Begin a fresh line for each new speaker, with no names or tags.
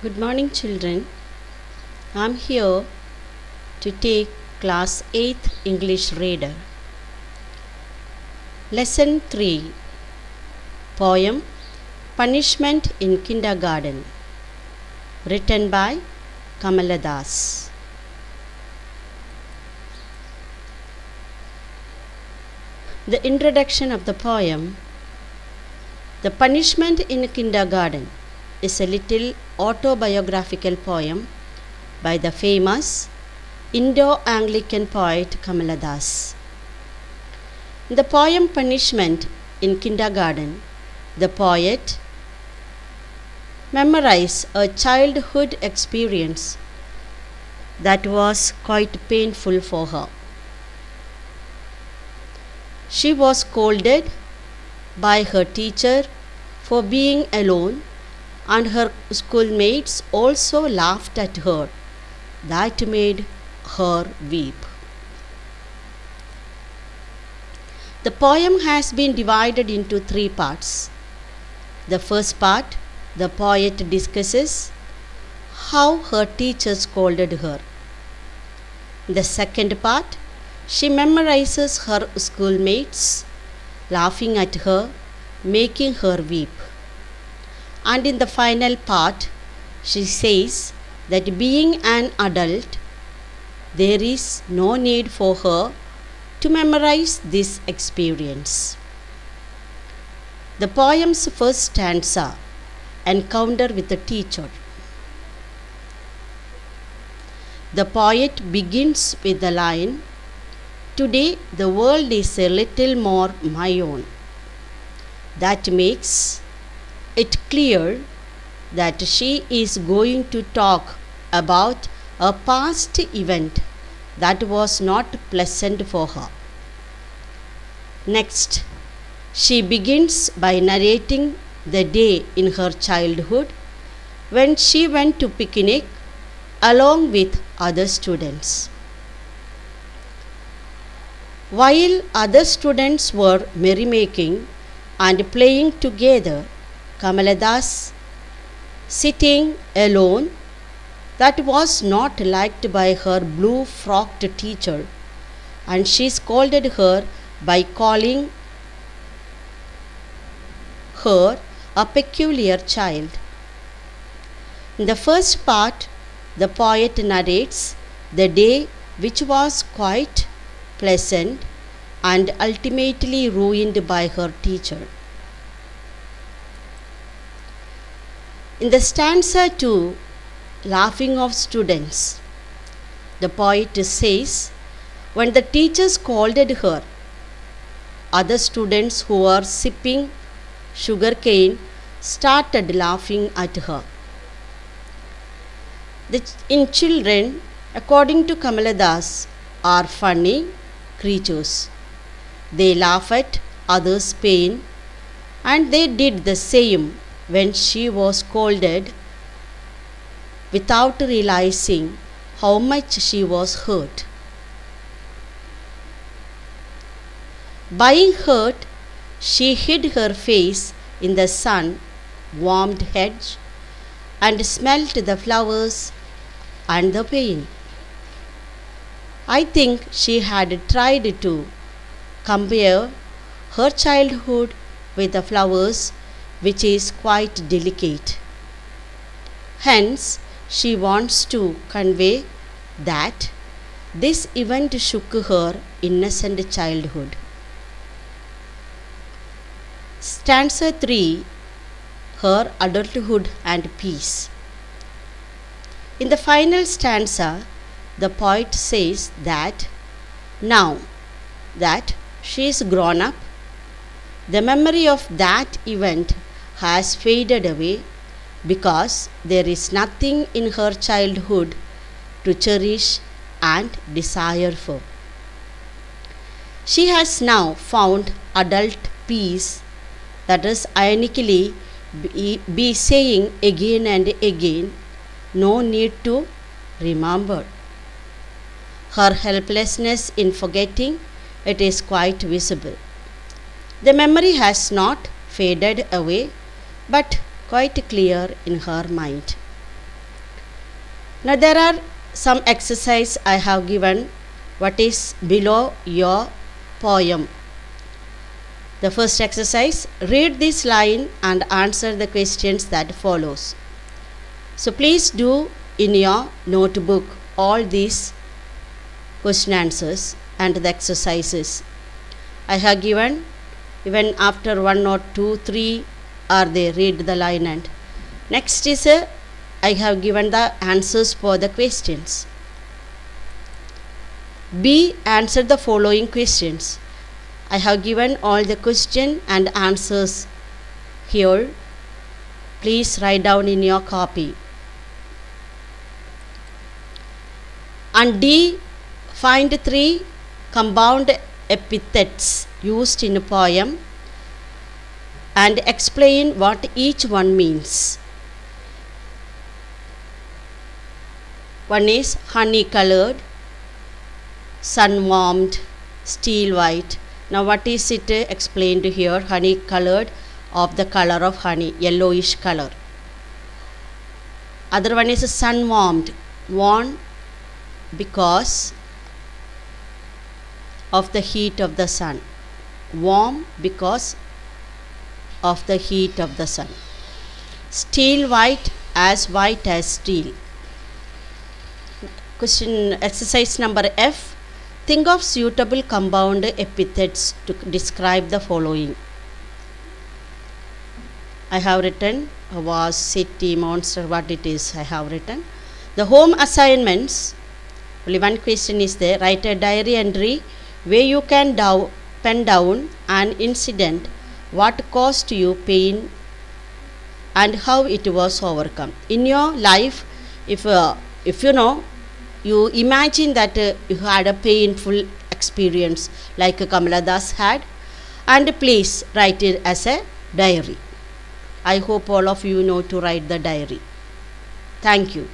Good morning, children. I'm here to take class 8th English Reader. Lesson 3 Poem Punishment in Kindergarten, written by Kamala Das. The introduction of the poem. The Punishment in Kindergarten is a little autobiographical poem by the famous Indo-Anglican poet Kamala Das. In the poem Punishment in Kindergarten, the poet memorized a childhood experience that was quite painful for her. She was scolded by her teacher for being alone, and her schoolmates also laughed at her. That made her weep. The poem has been divided into 3 parts. The first part, the poet discusses how her teacher scolded her. In the second part, she memorizes her schoolmates laughing at her, making her weep. And in the final part, she says that being an adult, there is no need for her to memorize this experience. The poem's first stanza, Encounter with the Teacher. The poet begins with the line, "Today the world is a little more my own." That makes it clear that she is going to talk about a past event that was not pleasant for her. Next, she begins by narrating the day in her childhood when she went to picnic along with other students. While other students were merrymaking and playing together, Kamala Das, sitting alone, that was not liked by her blue-frocked teacher, and she scolded her by calling her a peculiar child. In the first part, the poet narrates the day, which was quite pleasant and ultimately ruined by her teacher. In the stanza 2, Laughing of Students, the poet says, when the teacher scolded her, other students who were sipping sugarcane started laughing at her. In children, according to Kamala Das, are funny creatures. They laugh at others' pain, and they did the same when she was scolded without realizing how much she was hurt. Being hurt, she hid her face in the sun-warmed hedge and smelt the flowers and the pain. I think she had tried to compare her childhood with the flowers, which is quite delicate. Hence, she wants to convey that this event shook her innocent childhood. Stanza 3, her adulthood and peace. In the final stanza, the poet says that now that she is grown up, the memory of that event has faded away because there is nothing in her childhood to cherish and desire for. She has now found adult peace, that is ironically be saying again and again, no need to remember. Her helplessness in forgetting it is quite visible. The memory has not faded away, but quite clear in her mind. Now there are some exercise I have given what is below your poem. The first exercise, read this line and answer the questions that follows. So please do in your notebook all these question answers and the exercises. I have given even after 1 or 2, 3 are there, read the line and next is I have given the answers for the questions. B. Answer the following questions. I have given all the question and answers here. Please write down in your copy. And D. Find 3 compound epithets used in a poem and explain what each one means. One is honey colored, sun warmed, steel white. Now what is it explained here? Honey colored, of the color of honey, yellowish color. Other one is sun warmed, warm because of the heat of the sun. Warm because of the heat of the sun. Steel white as steel. Question exercise number F. Think of suitable compound epithets to describe the following. I have written was, city, monster, what it is I have written. The home assignments, only one question is there. Write a diary entry where you can pen down an incident, what caused you pain and how it was overcome. In your life, if you know, you imagine that you had a painful experience like Kamala Das had, and please write it as a diary. I hope all of you know to write the diary. Thank you.